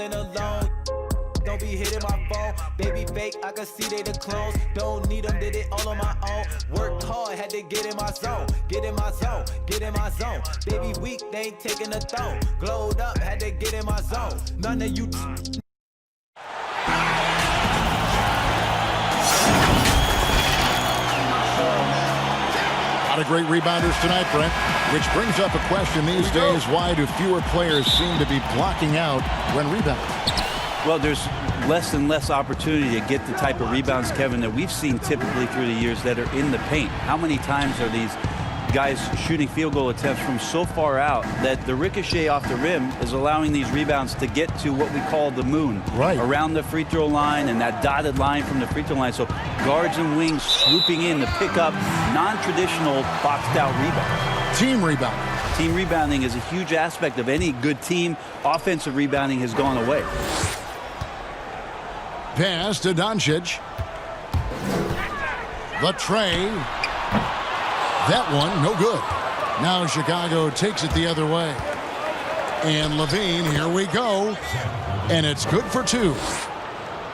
alone. Don't be hitting my phone. Baby fake, I can see they the clones. Don't need them, did it all on my own. Worked hard, had to get in my zone. Get in my zone, get in my zone. Baby weak, they ain't taking a throne. Glowed up, had to get in my zone. None of you. A lot of great rebounders tonight, Brent, which brings up a question these days. Why do fewer players seem to be blocking out when rebounding? Well, there's less and less opportunity to get the type of rebounds, Kevin, that we've seen typically through the years that are in the paint. How many times are these guys shooting field goal attempts from so far out that the ricochet off the rim is allowing these rebounds to get to what we call the moon, right around the free throw line and that dotted line from the free throw line. So guards and wings swooping in to pick up non-traditional boxed out rebounds. Team rebounding. Team rebounding is a huge aspect of any good team. Offensive rebounding has gone away. Pass to Doncic. The tray. That one, no good. Now Chicago takes it the other way. And LaVine, here we go. And it's good for two.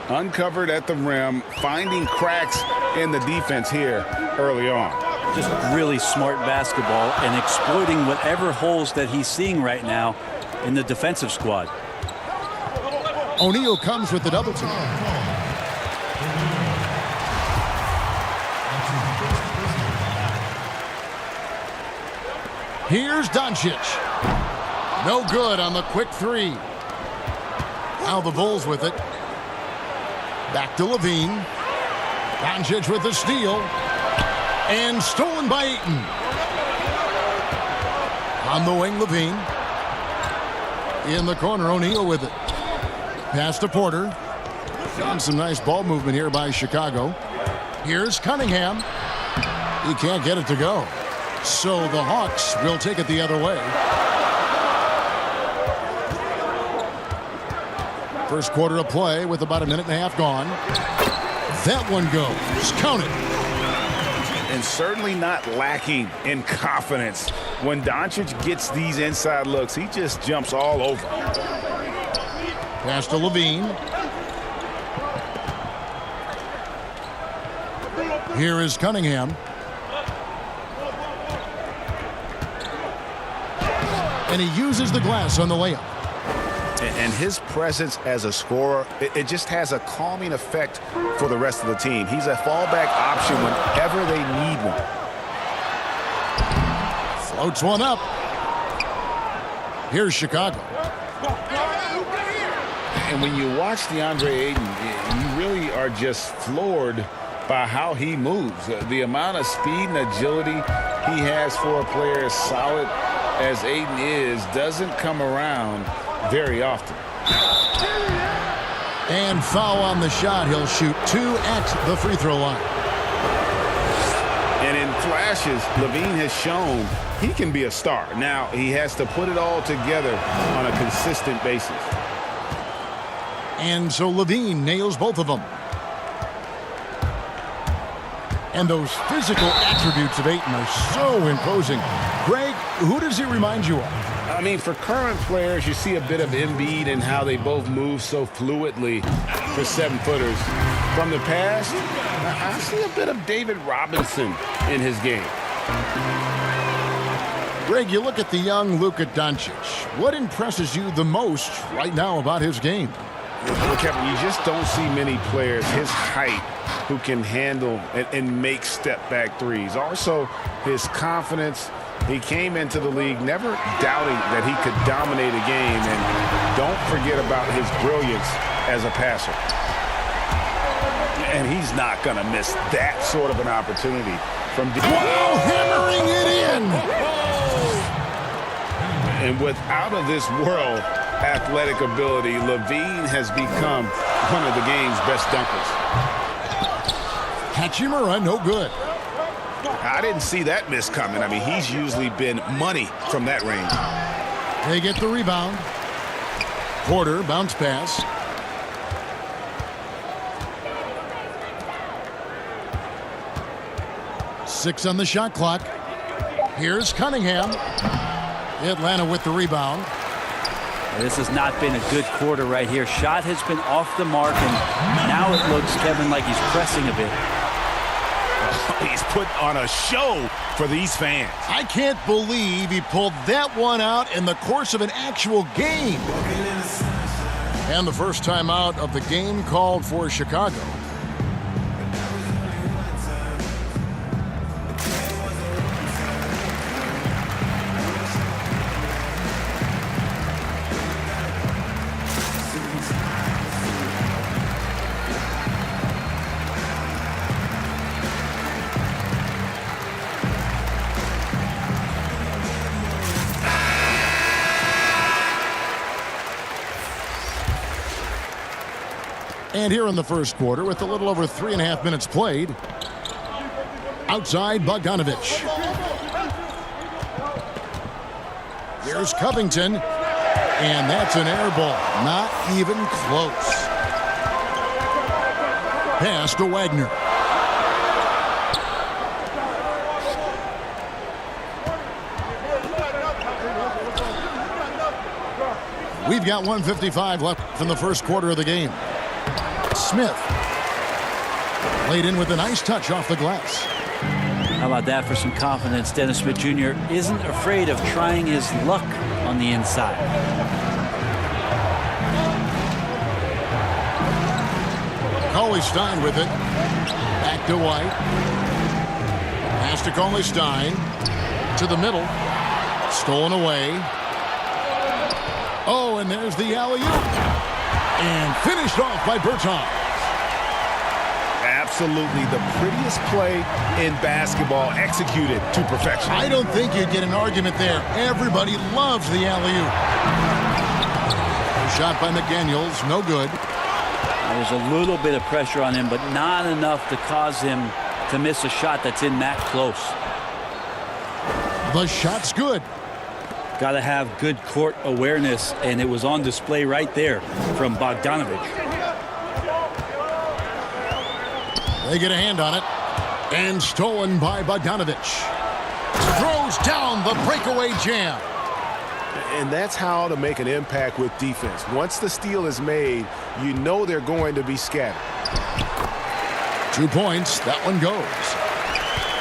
Uncovered at the rim, finding cracks in the defense here early on. Just really smart basketball and exploiting whatever holes that he's seeing right now in the defensive squad. O'Neal comes with the double team. Here's Doncic. No good on the quick three. Now the Bulls with it. Back to LaVine. Doncic with the steal. And stolen by Ayton. On the wing, LaVine. In the corner, O'Neal with it. Pass to Porter. Got some nice ball movement here by Chicago. Here's Cunningham. He can't get it to go. So the Hawks will take it the other way. First quarter of play with about a minute and a half gone. That one goes. Count it. And certainly not lacking in confidence. When Doncic gets these inside looks, he just jumps all over. Pass to LaVine. Here is Cunningham. And he uses the glass on the layup. And his presence as a scorer, it just has a calming effect for the rest of the team. He's a fallback option whenever they need one. Floats one up. Here's Chicago. And when you watch DeAndre Ayton, you really are just floored by how he moves. The amount of speed and agility he has for a player as solid as Ayton is doesn't come around very often. And foul on the shot. He'll shoot two at the free throw line. And in flashes, LaVine has shown he can be a star. Now, he has to put it all together on a consistent basis. And so LaVine nails both of them. And those physical attributes of Ayton are so imposing. Greg, who does he remind you of? I mean, for current players, you see a bit of Embiid and how they both move so fluidly for 7-footers. From the past, I see a bit of David Robinson in his game. Greg, you look at the young Luka Doncic. What impresses you the most right now about his game? Well, Kevin, you just don't see many players his height who can handle and make step-back threes. Also, his confidence. He came into the league never doubting that he could dominate a game, and don't forget about his brilliance as a passer. And he's not going to miss that sort of an opportunity from wow, hammering it in. And with out of this world athletic ability, LaVine has become one of the game's best dunkers. Hachimura, no good. I didn't see that miss coming. I mean, he's usually been money from that range. They get the rebound. Porter, bounce pass. Six on the shot clock. Here's Cunningham. Atlanta with the rebound. This has not been a good quarter right here. Shot has been off the mark, and now it looks, Kevin, like he's pressing a bit. He's put on a show for these fans. I can't believe he pulled that one out in the course of an actual game. And the first timeout of the game called for Chicago. And here in the first quarter, with a little over 3.5 minutes played, outside Bogdanovich. Here's Covington, and that's an air ball. Not even close. Pass to Wagner. We've got 1:55 left in the first quarter of the game. Smith laid in with a nice touch off the glass. How about that for some confidence? Dennis Smith Jr. isn't afraid of trying his luck on the inside. Cauley-Stein with it. Back to White. Pass to Cauley-Stein. To the middle. Stolen away. Oh, and there's the alley-oop. And finished off by Bertans. Absolutely the prettiest play in basketball, executed to perfection. I don't think you'd get an argument there. Everybody loves the alley-oop. Shot by McDaniels, no good. There's a little bit of pressure on him, but not enough to cause him to miss a shot that's in that close. The shot's good. Got to have good court awareness, and it was on display right there from Bogdanovich. They get a hand on it. And stolen by Bogdanovich. Throws down the breakaway jam. And that's how to make an impact with defense. Once the steal is made, you know they're going to be scattered. 2 points. That one goes.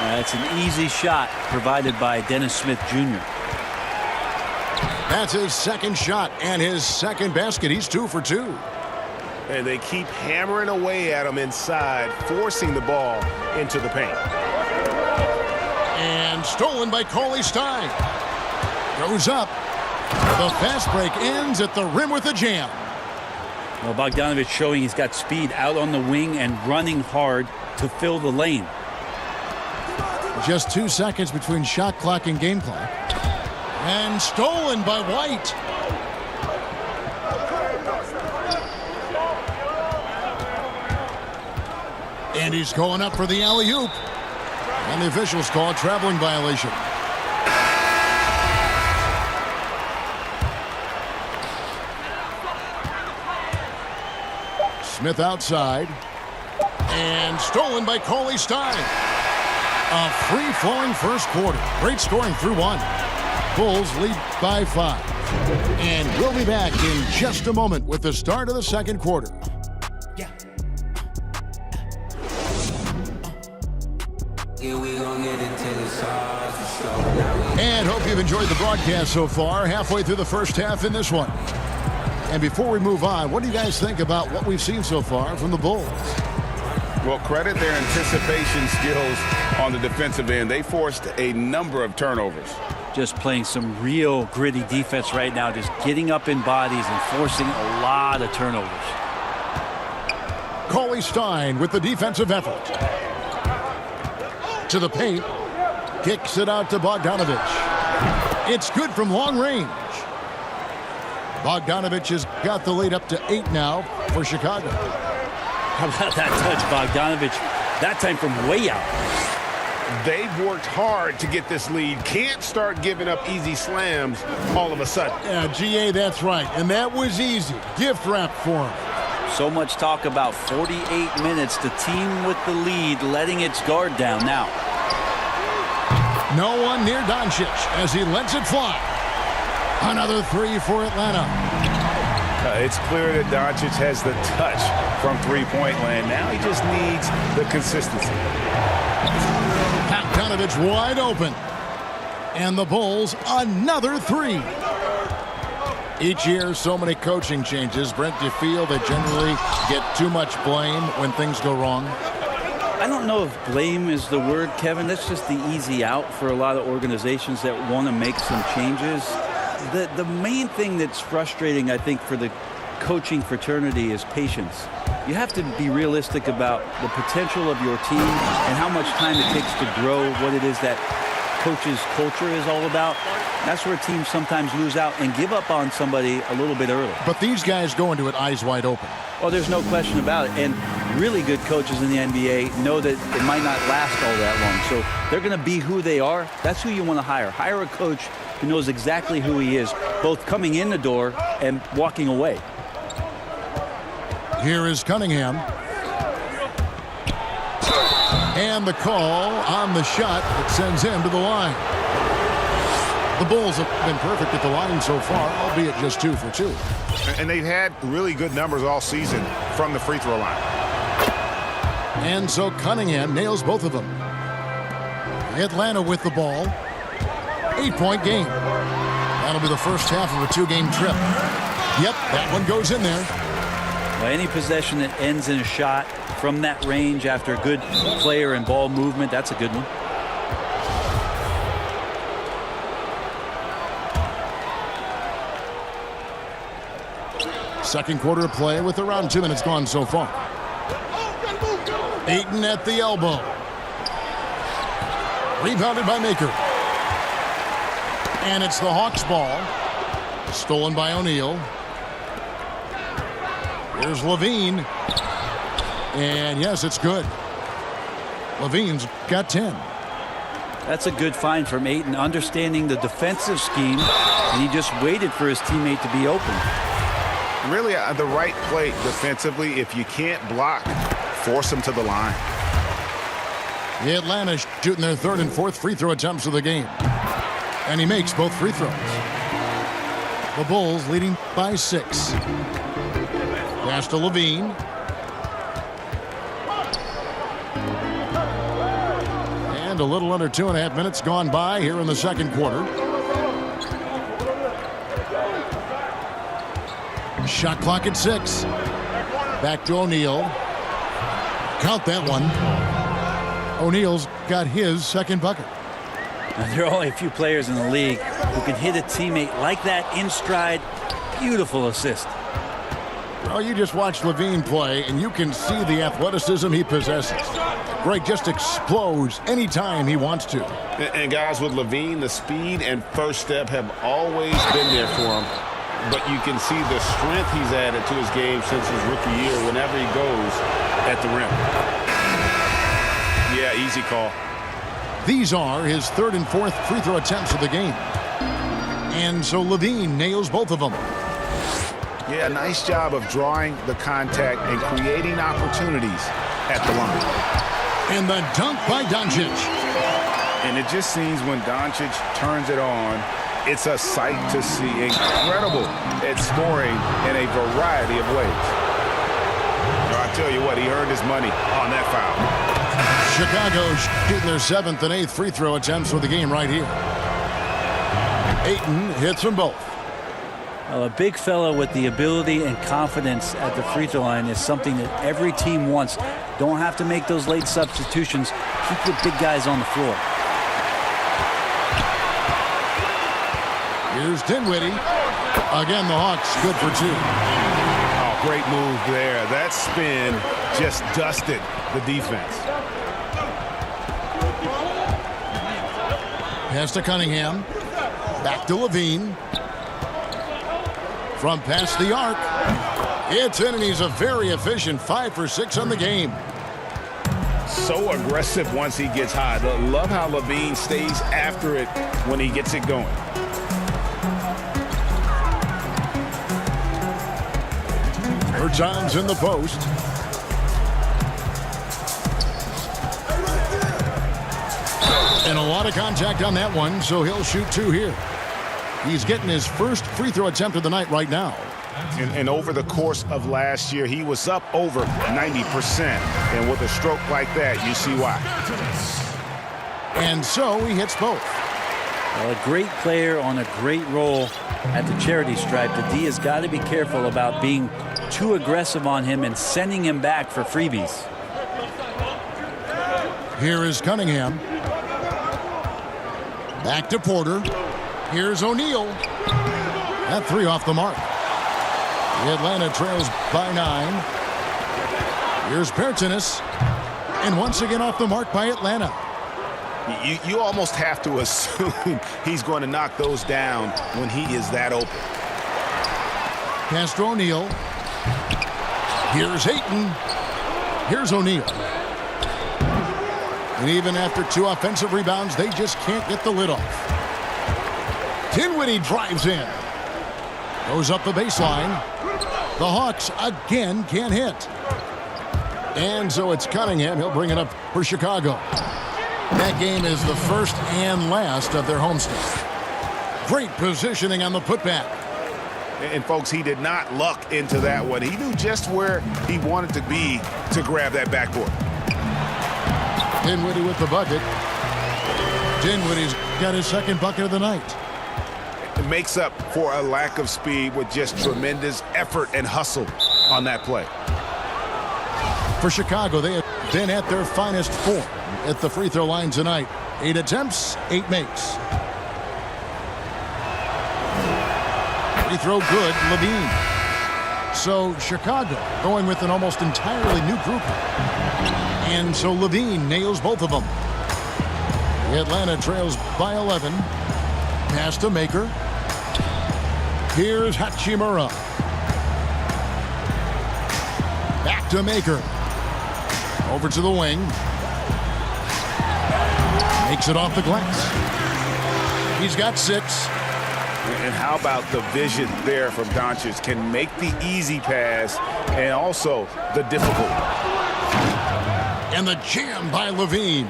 That's an easy shot provided by Dennis Smith Jr. That's his second shot and his second basket. He's 2 for 2. And they keep hammering away at him inside, forcing the ball into the paint. And stolen by Cauley-Stein. Goes up. The fast break ends at the rim with a jam. Well, Bogdanovich showing he's got speed out on the wing and running hard to fill the lane. Just 2 seconds between shot clock and game clock. And stolen by White. And he's going up for the alley-oop. And the officials call a traveling violation. Smith outside. And stolen by Cauley-Stein. A free-flowing first quarter. Great scoring through 1. Bulls lead by 5. And we'll be back in just a moment with the start of the second quarter. And hope you've enjoyed the broadcast so far. Halfway through the first half in this one. And before we move on, what do you guys think about what we've seen so far from the Bulls? Well, credit their anticipation skills on the defensive end. They forced a number of turnovers. Just playing some real gritty defense right now, just getting up in bodies and forcing a lot of turnovers. Cauley-Stein with the defensive effort. To the paint. Kicks it out to Bogdanovich. It's good from long range. Bogdanovich has got the lead up to 8 now for Chicago. How about that touch, Bogdanovich? That time from way out. They've worked hard to get this lead. Can't start giving up easy slams all of a sudden. Yeah, GA, that's right. And that was easy. Gift wrap for him. So much talk about 48 minutes. The team with the lead letting its guard down now. No one near Doncic as he lets it fly. Another 3 for Atlanta. It's clear that Doncic has the touch from three-point land. Now he just needs the consistency. Bogdanovich wide open. And the Bulls another three. Each year, so many coaching changes. Brent, do you feel they generally get too much blame when things go wrong? I don't know if blame is the word, Kevin. That's just the easy out for a lot of organizations that want to make some changes. The main thing that's frustrating, I think, for the coaching fraternity is patience. You have to be realistic about the potential of your team and how much time it takes to grow what it is that coach's culture is all about. That's where teams sometimes lose out and give up on somebody a little bit early. But these guys go into it eyes wide open. Well, there's no question about it. And really good coaches in the NBA know that it might not last all that long. So they're going to be who they are. That's who you want to hire. Hire a coach who knows exactly who he is, both coming in the door and walking away. Here is Cunningham. And the call on the shot that sends him to the line. The Bulls have been perfect at the line so far, albeit just 2 for 2. And they've had really good numbers all season from the free throw line. And so Cunningham nails both of them. Atlanta with the ball. 8-point game. That'll be the first half of a 2-game trip. Yep, that one goes in there. Well, any possession that ends in a shot from that range after good player and ball movement, that's a good one. Second quarter of play with around 2 minutes gone so far. Ayton at the elbow. Rebounded by Maker. And it's the Hawks ball. Stolen by O'Neal. Here's Levine. And yes, it's good. Levine's got 10. That's a good find from Ayton, understanding the defensive scheme, and he just waited for his teammate to be open. Really, the right play defensively. If you can't block, force them to the line. The Atlanta shooting their third and fourth free throw attempts of the game. And he makes both free throws. The Bulls leading by 6. Pass to Levine. And a little under 2.5 minutes gone by here in the second quarter. Shot clock at 6. Back to O'Neal. Count that one. O'Neal's got his second bucket. Now, there are only a few players in the league who can hit a teammate like that in stride. Beautiful assist. Well, you just watch Levine play, and you can see the athleticism he possesses. Greg just explodes anytime he wants to. And guys, with Levine, the speed and first step have always been there for him. But you can see the strength he's added to his game since his rookie year whenever he goes at the rim. Yeah, easy call. These are his third and fourth free throw attempts of the game. And so Levine nails both of them. Yeah, nice job of drawing the contact and creating opportunities at the line. And the dunk by Doncic. And it just seems when Doncic turns it on, it's a sight to see. Incredible at scoring in a variety of ways. I tell you what, he earned his money on that foul. Chicago shooting their 7th and 8th free throw attempts for the game right here. Ayton hits them both. Well, a big fella with the ability and confidence at the free throw line is something that every team wants. Don't have to make those late substitutions. Keep your big guys on the floor. Here's Dinwiddie. Again, the Hawks good for 2. Oh, great move there. That spin just dusted the defense. Pass to Cunningham. Back to Levine. From past the arc. It's in, and he's a very efficient 5 for 6 on the game. So aggressive once he gets hot. Love how Levine stays after it when he gets it going. Bertans in the post. And a lot of contact on that one, so he'll shoot 2 here. He's getting his first free throw attempt of the night right now. And over the course of last year, he was up over 90%. And with a stroke like that, you see why. And so he hits both. Well, a great player on a great role at the charity stripe. The D has got to be careful about being too aggressive on him and sending him back for freebies. Here is Cunningham. Back to Porter. Here's O'Neal. That three off the mark. Atlanta trails by 9. Here's Bertanis. And once again off the mark by Atlanta. You almost have to assume he's going to knock those down when he is that open. Pass to O'Neal. Here's Ayton. Here's O'Neal. And even after 2 offensive rebounds, they just can't get the lid off. Dinwiddie drives in. Goes up the baseline. The Hawks again can't hit. And so it's Cunningham. He'll bring it up for Chicago. That game is the first and last of their homestand. Great positioning on the putback. And folks, he did not luck into that one. He knew just where he wanted to be to grab that backboard. Dinwiddie with the bucket. Dinwiddie's got his second bucket of the night. It makes up for a lack of speed with just tremendous effort and hustle on that play. For Chicago, they have been at their finest form at the free throw line tonight. 8 attempts, 8 makes. Free throw good, Levine. So Chicago going with an almost entirely new group. And so Levine nails both of them. Atlanta trails by 11. Pass to Maker. Here's Hachimura. Back to Maker. Over to the wing. Makes it off the glass. He's got 6. And how about the vision there from Doncic? Can make the easy pass and also the difficult. And the jam by Levine.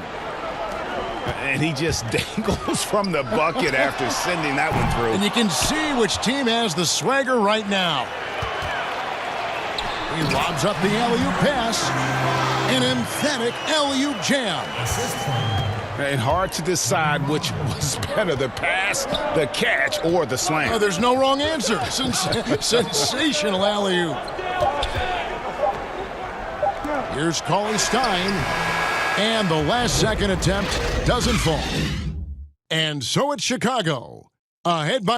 And he just dangles from the bucket after sending that one through. And you can see which team has the swagger right now. He lobs up the alley-oop pass. An emphatic alley-oop jam. And hard to decide which was better, the pass, the catch, or the slam. Oh, there's no wrong answer. Sensational alley-oop. Here's Cauley-Stein. And the last second attempt doesn't fall. And so it's Chicago. Ahead by...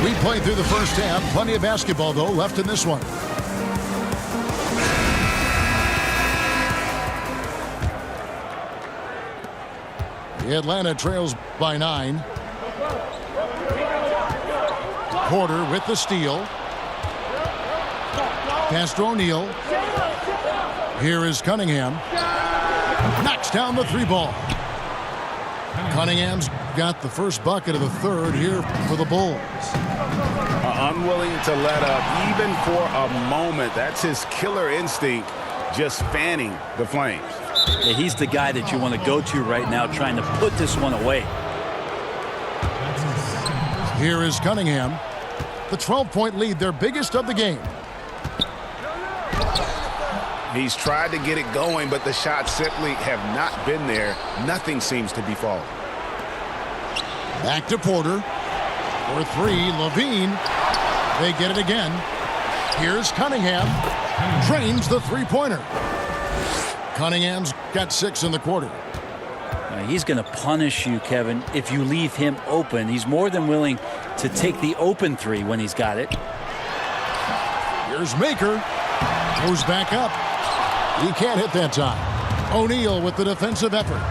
We played through the first half. Plenty of basketball, though, left in this one. Atlanta trails by 9. Porter with the steal. Pass to O'Neal. Here is Cunningham. Knocks down the 3 ball. Cunningham's got the first bucket of the third here for the Bulls. Unwilling to let up even for a moment. That's his killer instinct, just fanning the flames. Yeah, he's the guy that you want to go to right now, trying to put this one away. Here is Cunningham. The 12-point lead, their biggest of the game. He's tried to get it going, but the shots simply have not been there. Nothing seems to be falling. Back to Porter. For 3, Levine. They get it again. Here's Cunningham. Drains the 3-pointer. Cunningham's got 6 in the quarter. He's going to punish you, Kevin, if you leave him open. He's more than willing to take the open 3 when he's got it. Here's Maker. Goes back up. He can't hit that time. O'Neal with the defensive effort.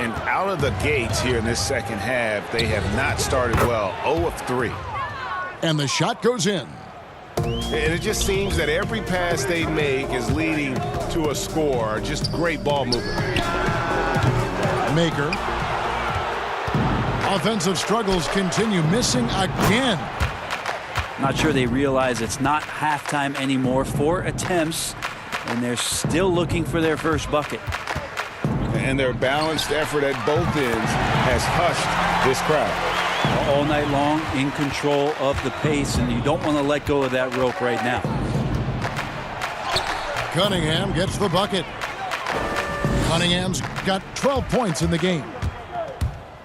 And out of the gates here in this second half, they have not started well. 0 of 3. And the shot goes in. And it just seems that every pass they make is leading to a score. Just great ball movement. Maker. Offensive struggles continue, missing again. Not sure they realize it's not halftime anymore. 4 attempts, and they're still looking for their first bucket. And their balanced effort at both ends has hushed this crowd. All night long, in control of the pace, and you don't want to let go of that rope right now. Cunningham gets the bucket. Cunningham's got 12 points in the game.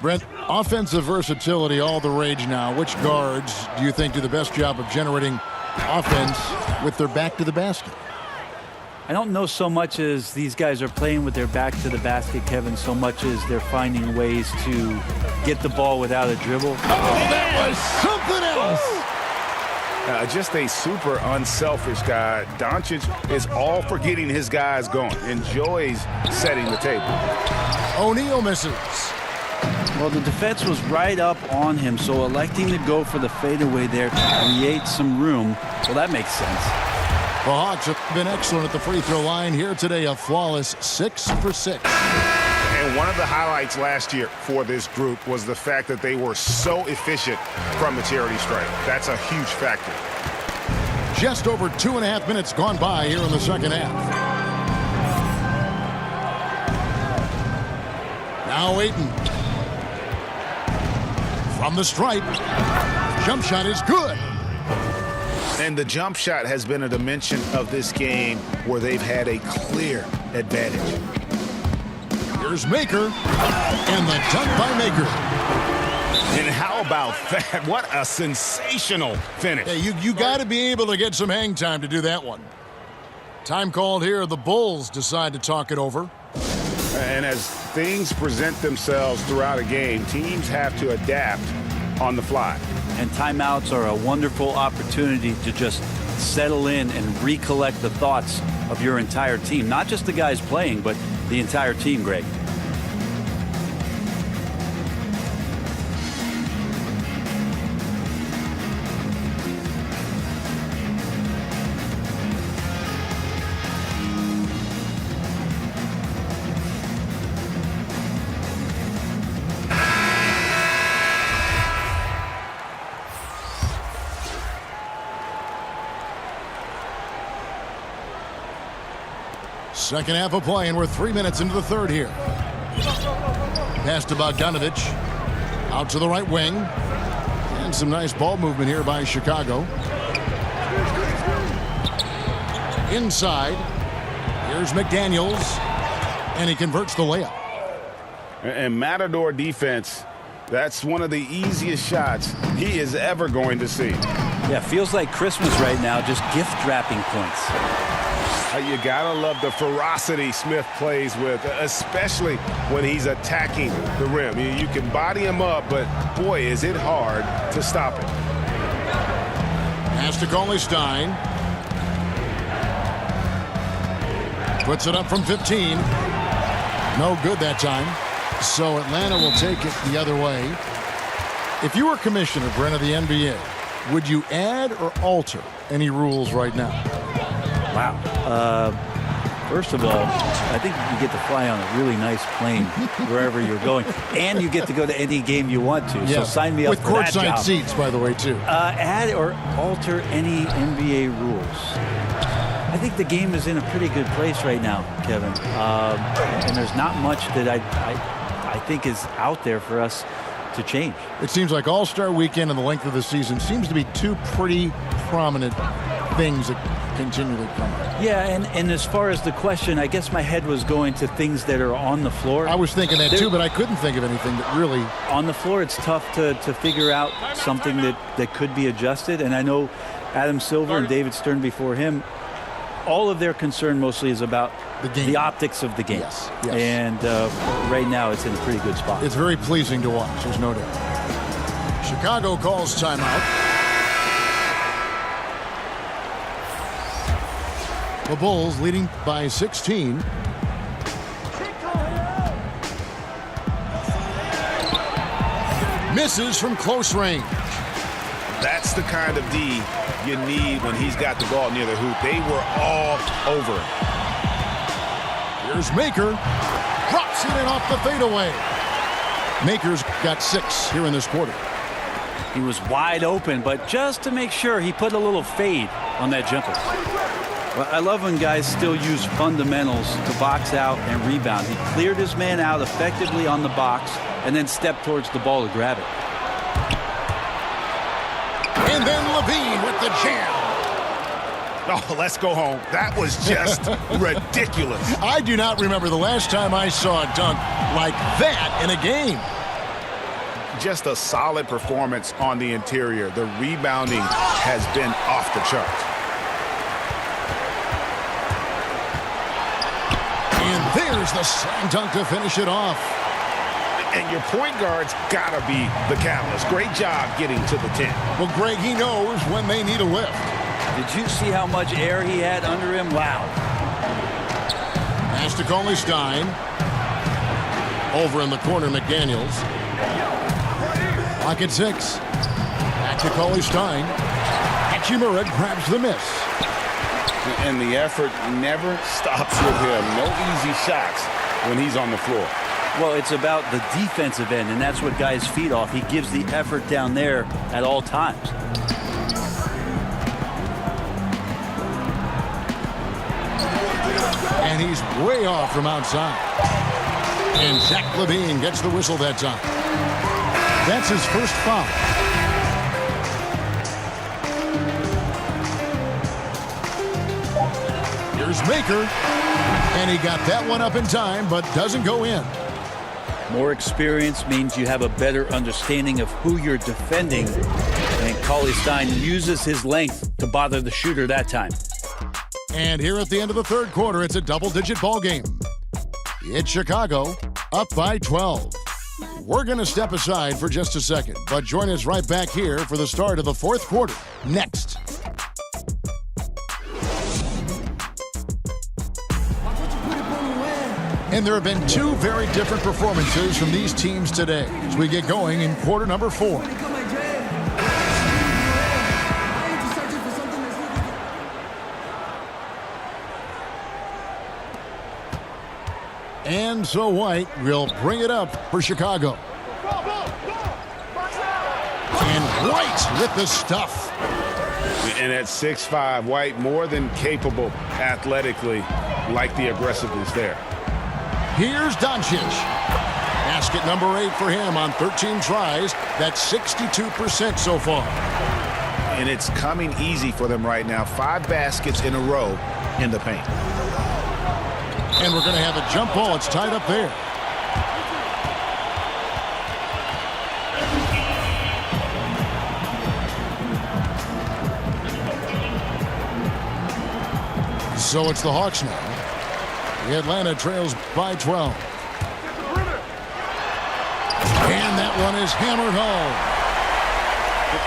Brent, offensive versatility all the rage now. Which guards do you think do the best job of generating offense with their back to the basket? I don't know so much as these guys are playing with their back to the basket, Kevin, so much as they're finding ways to get the ball without a dribble. Oh, that was something else. Just a super unselfish guy. Doncic is all for getting his guys going. Enjoys setting the table. O'Neal misses. Well, the defense was right up on him, so electing to go for the fadeaway there to create some room, well, that makes sense. The Hawks have been excellent at the free throw line here today, a flawless 6 for 6. And one of the highlights last year for this group was the fact that they were so efficient from the charity stripe. That's a huge factor. Just over 2.5 minutes gone by here in the second half. Now Ayton. From the stripe. Jump shot is good. And the jump shot has been a dimension of this game where they've had a clear advantage. Here's Maker. And the dunk by Maker. And how about that? What a sensational finish. Hey, you got to be able to get some hang time to do that one. Time called here. The Bulls decide to talk it over. And as things present themselves throughout a game, teams have to adapt on the fly. And timeouts are a wonderful opportunity to just settle in and recollect the thoughts of your entire team. Not just the guys playing, but the entire team, Greg. Second half of play, and we're 3 minutes into the third here. Pass to Bogdanovic. Out to the right wing. And some nice ball movement here by Chicago. Inside. Here's McDaniels. And he converts the layup. And Matador defense, that's one of the easiest shots he is ever going to see. Yeah, feels like Christmas right now, just gift wrapping points. You gotta love the ferocity Smith plays with, especially when he's attacking the rim. You can body him up, but boy, is it hard to stop him. Pass to Cauley-Stein. Puts it up from 15. No good that time. So Atlanta will take it the other way. If you were commissioner, Brent, of the NBA, would you add or alter any rules right now? Wow. First of all, I think you get to fly on a really nice plane wherever you're going. And you get to go to any game you want to. Yeah. So sign me up for that With courtside job. seats, by the way, too. Add or alter any NBA rules. I think the game is in a pretty good place right now, Kevin. And there's not much that I think is out there for us to change. It seems like All-Star Weekend and the length of the season seems to be two pretty prominent things that continually come up. Yeah, and as far as the question, I guess my head was going to things that are on the floor. I was thinking that too, but I couldn't think of anything that really... On the floor, it's tough to figure out something that could be adjusted. And I know Adam Silver and David Stern before him, all of their concern mostly is about the game, the optics of the game. Yes. And right now, it's in a pretty good spot. It's very pleasing to watch, there's no doubt. Chicago calls timeout. The Bulls leading by 16. Misses from close range. That's the kind of D you need when he's got the ball near the hoop. They were all over him. Here's Maker. Drops it in off the fadeaway. Maker's got 6 here in this quarter. He was wide open, but just to make sure, he put a little fade on that jumper. Well, I love when guys still use fundamentals to box out and rebound. He cleared his man out effectively on the box and then stepped towards the ball to grab it. And then Levine with the jam. Oh, let's go home. That was just ridiculous. I do not remember the last time I saw a dunk like that in a game. Just a solid performance on the interior. The rebounding has been off the charts. And there's the slam dunk to finish it off. And your point guard's got to be the catalyst. Great job getting to the 10. Well, Greg, he knows when they need a lift. Did you see how much air he had under him? Wow. Pass to Cauley Stein. Over in the corner, McDaniels. Lock at 6. Back to Cauley Stein. Hachimura grabs the miss. And the effort never stops with him. No easy shots when he's on the floor. Well, it's about the defensive end, and that's what guys feed off. He gives the effort down there at all times. And he's way off from outside. And Zach LaVine gets the whistle that time. That's his first foul. Here's Maker. And he got that one up in time, but doesn't go in. More experience means you have a better understanding of who you're defending. And Cauley Stein uses his length to bother the shooter that time. And here at the end of the third quarter, it's a double-digit ball game. It's Chicago up by 12. We're going to step aside for just a second, but join us right back here for the start of the fourth quarter next. And there have been two very different performances from these teams today as we get going in quarter number 4. And so White will bring it up for Chicago. And White with the stuff. And at 6'5", White more than capable athletically, like the aggressiveness there. Here's Doncic. Basket number 8 for him on 13 tries. That's 62% so far. And it's coming easy for them right now. 5 baskets in a row in the paint. And we're going to have a jump ball. It's tied up there. So it's the Hawks now. The Atlanta trails by 12. And that one is hammered home.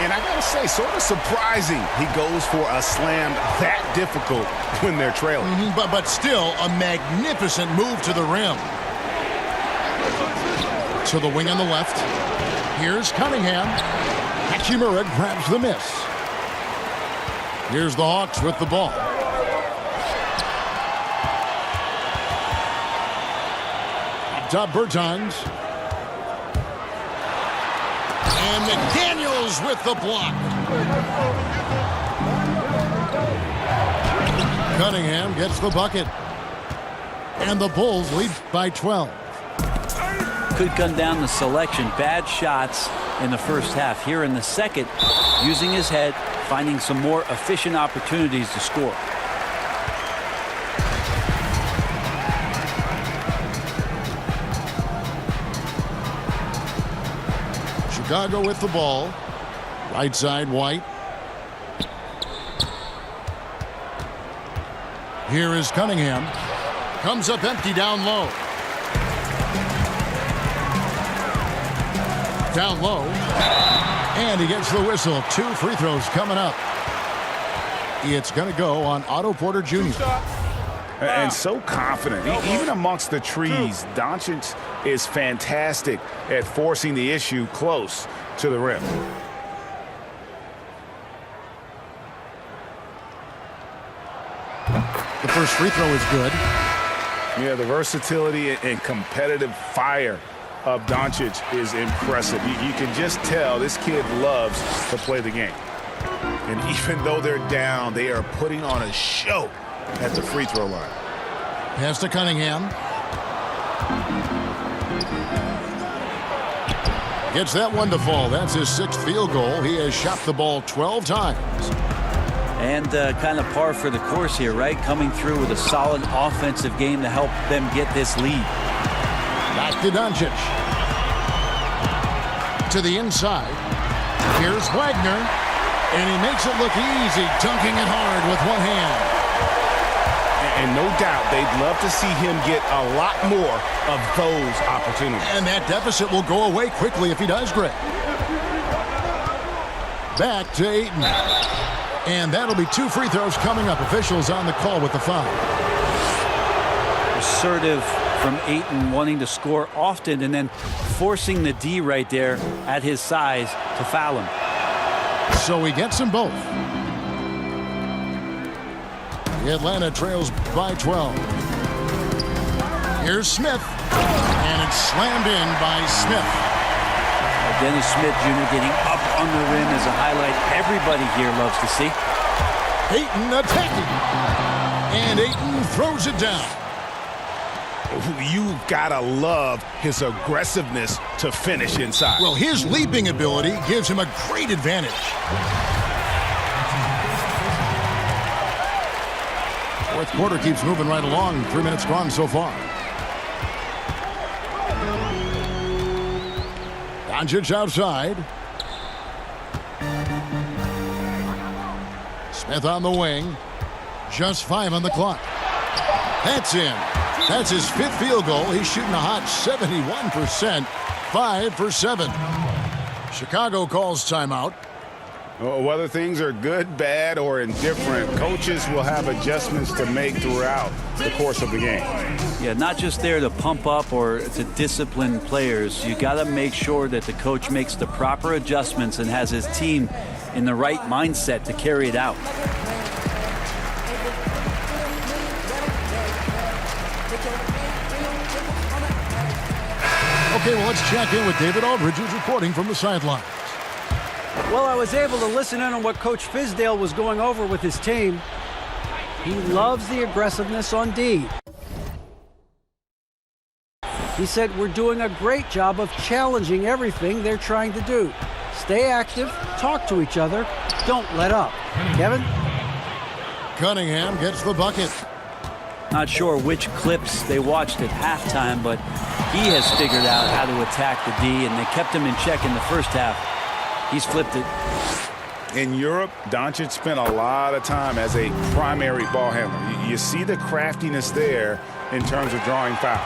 And I gotta say, sort of surprising he goes for a slam that difficult when they're trailing. But still a magnificent move to the rim. To the wing on the left. Here's Cunningham. Hachimura grabs the miss. Here's the Hawks with the ball. Top Bertans. And McDaniels with the block. Cunningham gets the bucket. And the Bulls lead by 12. Could come down to selection. Bad shots in the first half. Here in the second, using his head, finding some more efficient opportunities to score. Chicago with the ball. Right side, White. Here is Cunningham. Comes up empty down low. Down low. And he gets the whistle. 2 free throws coming up. It's going to go on Otto Porter Jr. And so confident. Even amongst the trees, Doncic is fantastic at forcing the issue close to the rim. The first free throw is good. Yeah, the versatility and competitive fire of Doncic is impressive. You can just tell this kid loves to play the game. And even though they're down, they are putting on a show at the free throw line. Pass to Cunningham. Gets that one to fall. That's his 6th field goal. He has shot the ball 12 times. And kind of par for the course here, right? Coming through with a solid offensive game to help them get this lead. Back to Doncic. To the inside. Here's Wagner. And he makes it look easy, dunking it hard with one hand. And no doubt they'd love to see him get a lot more of those opportunities. And that deficit will go away quickly if he does, Greg. Back to Ayton. And that'll be 2 free throws coming up. Officials on the call with the foul. Assertive from Ayton, wanting to score often and then forcing the D right there at his size to foul him. So he gets them both. Atlanta trails by 12. Here's Smith. And it's slammed in by Smith. Dennis Smith Jr. getting up on the rim is a highlight everybody here loves to see. Ayton attacking. And Ayton throws it down. You gotta love his aggressiveness to finish inside. Well, his leaping ability gives him a great advantage. Fourth quarter keeps moving right along. 3 minutes gone so far. Doncic outside. Smith on the wing. Just 5 on the clock. That's in. That's his 5th field goal. He's shooting a hot 71%. 5 for 7. Chicago calls timeout. Whether things are good, bad, or indifferent, coaches will have adjustments to make throughout the course of the game. Yeah, not just there to pump up or to discipline players. You got to make sure that the coach makes the proper adjustments and has his team in the right mindset to carry it out. Okay, well, let's check in with David Aldridge, who's reporting from the sidelines. Well, I was able to listen in on what Coach Fizdale was going over with his team. He loves the aggressiveness on D. He said, we're doing a great job of challenging everything they're trying to do. Stay active, talk to each other, don't let up. Kevin? Cunningham gets the bucket. Not sure which clips they watched at halftime, but he has figured out how to attack the D, and they kept him in check in the first half. He's flipped it. In Europe, Doncic spent a lot of time as a primary ball handler. You see the craftiness there in terms of drawing fouls.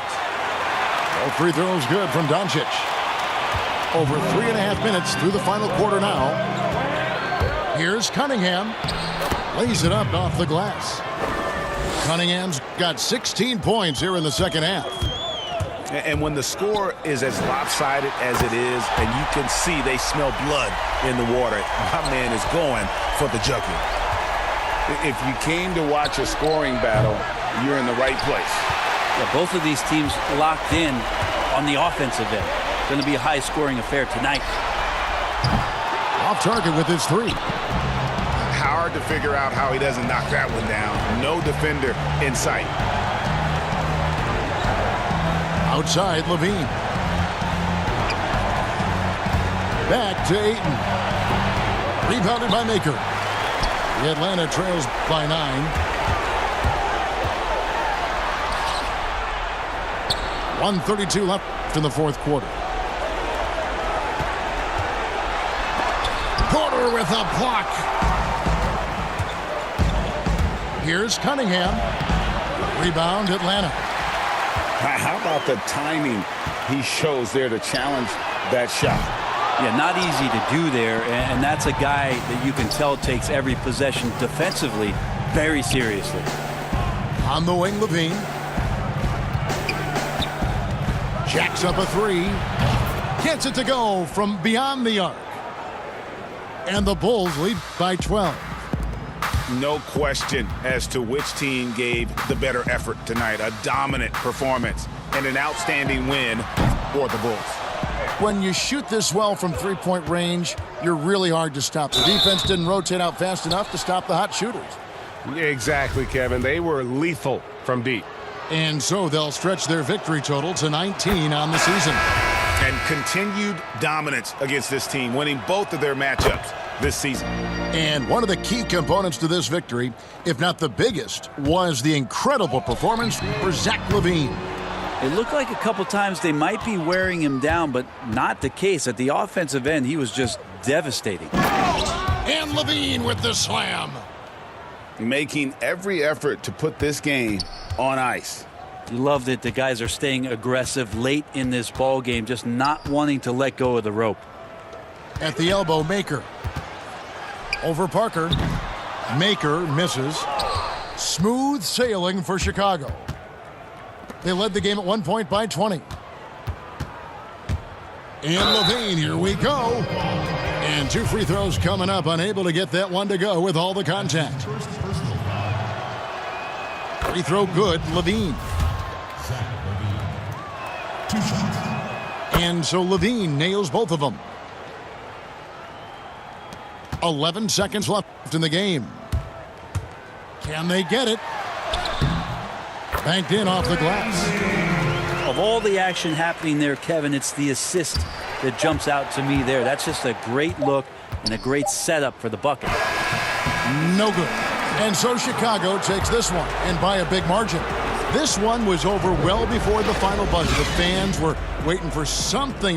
Both free throws good from Doncic. Over 3.5 minutes through the final quarter now. Here's Cunningham. Lays it up off the glass. Cunningham's got 16 points here in the second half. And when the score is as lopsided as it is, and you can see they smell blood in the water, my man is going for the jugular. If you came to watch a scoring battle, you're in the right place. Yeah, both of these teams locked in on the offensive end. Going to be a high-scoring affair tonight. Off target with his 3. Hard to figure out how he doesn't knock that one down. No defender in sight. Outside, Levine. Back to Ayton. Rebounded by Maker. The Atlanta trails by 9. 1:32 left in the fourth quarter. Porter with a block. Here's Cunningham. Rebound, Atlanta. How about the timing he shows there to challenge that shot? Yeah, not easy to do there, and that's a guy that you can tell takes every possession defensively very seriously. On the wing, Levine. Jacks up a 3. Gets it to go from beyond the arc. And the Bulls lead by 12. No question as to which team gave the better effort tonight. A dominant performance and an outstanding win for the Bulls. When you shoot this well from three-point range, you're really hard to stop. The defense didn't rotate out fast enough to stop the hot shooters. Exactly, Kevin. They were lethal from deep. And so they'll stretch their victory total to 19 on the season. And continued dominance against this team, winning both of their matchups this season. And one of the key components to this victory, if not the biggest, was the incredible performance for Zach LaVine. It looked like a couple times they might be wearing him down, but not the case. At the offensive end, he was just devastating. And LaVine with the slam. Making every effort to put this game on ice. You love that the guys are staying aggressive late in this ball game, just not wanting to let go of the rope. At the elbow, Maker. Over Parker. Maker misses. Smooth sailing for Chicago. They led the game at 1 point by 20. And LaVine, here we go. And 2 free throws coming up, unable to get that one to go with all the contact. Free throw good, LaVine. And so LaVine nails both of them. 11 seconds left in the game. Can they get it? Banked in off the glass. Of all the action happening there, Kevin, it's the assist that jumps out to me there. That's just a great look and a great setup for the bucket. No good. And so Chicago takes this one, and by a big margin. This one was over well before the final buzzer. The fans were waiting for something